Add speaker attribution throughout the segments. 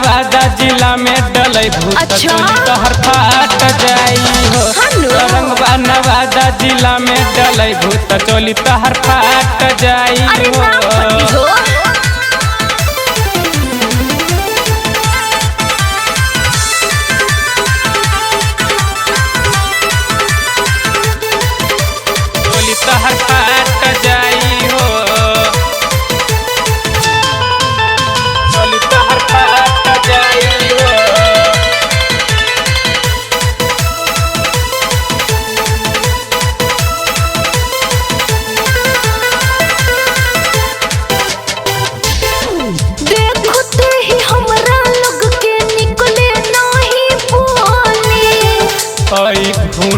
Speaker 1: नवादा जिला में डलै भूत चोली तोहर फाट जाई हो। रंगवा नवादा जिला में डलै भूत चोली तोहर फाट जाई हो। चोली तोहर फाट जाई हो। चोली तोहर फाट जाई हो।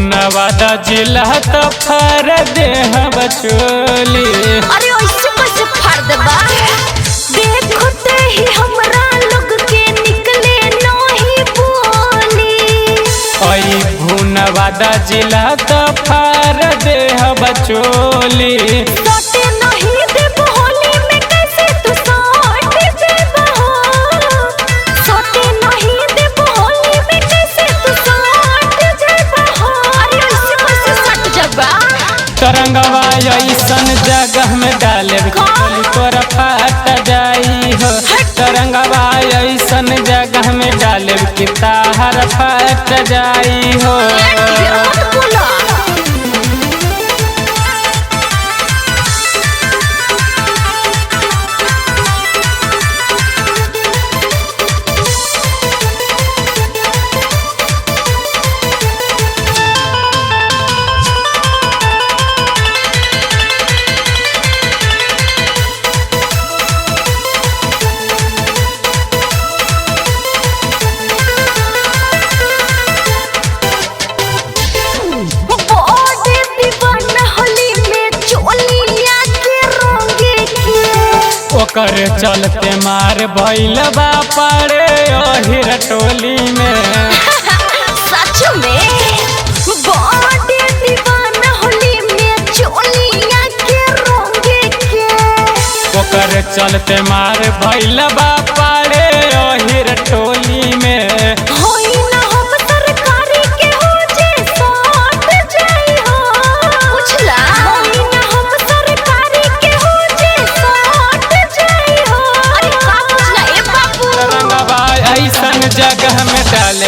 Speaker 1: नवादा जिला तो फार दे बचोली।
Speaker 2: अरे ऐसे कैसे फाड़ देबा? देखते ही हमरा लोग के निकले नहीं बोली।
Speaker 1: नवादा जिला तो फार दे बचोली।
Speaker 2: सटे नहीं देब होली में कैसे तू सट जेबा हो। सटे नहीं देब होली में कैसे तू सट जेबा हो। अरे ऐसे कैसे सट जेबा?
Speaker 1: तरंगवा ऐसन जगह में डाले चोली तोरा फाट जाई हो। तरंगवा ऐसन जगह में डाले कि ताहर फाट जाई हो। ओकर चलते मार भइल बा पड़े ओहिर टोली में।
Speaker 2: सच में बड़े दीवाना होली में चोलिया के रंगे के।
Speaker 1: ओकर चलते मार भइल बा पड़े ओहिर टोली में।
Speaker 2: होई ना हम सरकारी के हो जे सट जाई हो। पूछला होई ना हम सरकारी के हो जे सट जाई हो। अरे का पूछला ए बाबू?
Speaker 1: रंगवा ऐसन जगह में डाले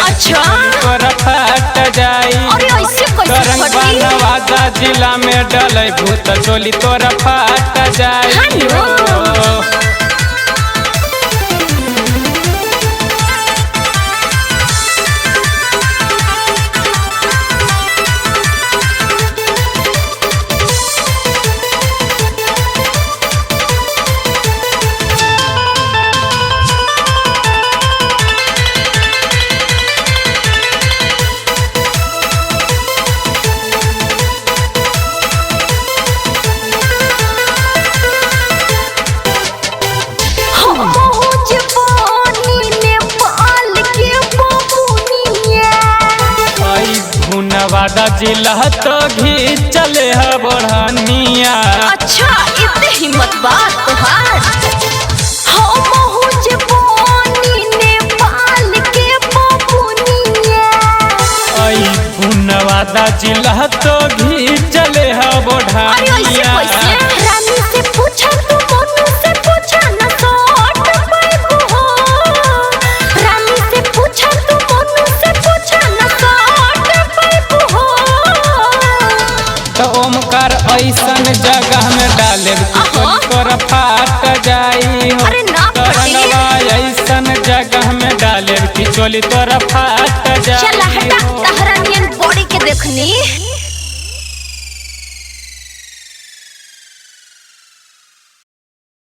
Speaker 1: तोरा फाट जाई।
Speaker 2: अरे ऐसे कैसे
Speaker 1: रंगवा
Speaker 2: फटी?
Speaker 1: नवादा जिला में डलै भूत चोली तोरा फाट जाई हो। नवादा जिला तो घींचले है बढ़निया।
Speaker 2: अच्छा इतने हिम्मत बात तोहार। हम हुज बोनी नेपाल के बबुनिया।
Speaker 1: नवादा जिला तो घींचले है बढ़निया।
Speaker 2: रानी से पूछा तू मोनू से पूछा ना सट पाइबू हो। रानी से पूछा तू मोनू से पूछा ना सट पाइबू हो।
Speaker 1: तो ओमकार ऐसन जगह में डाले तोरा फाट जाई हो। तरंगवा ऐसन जगह में डाले कि चोली तोरा फाट जाई हो।
Speaker 2: चल हटा तहरा नियन बॉडी के देखनी।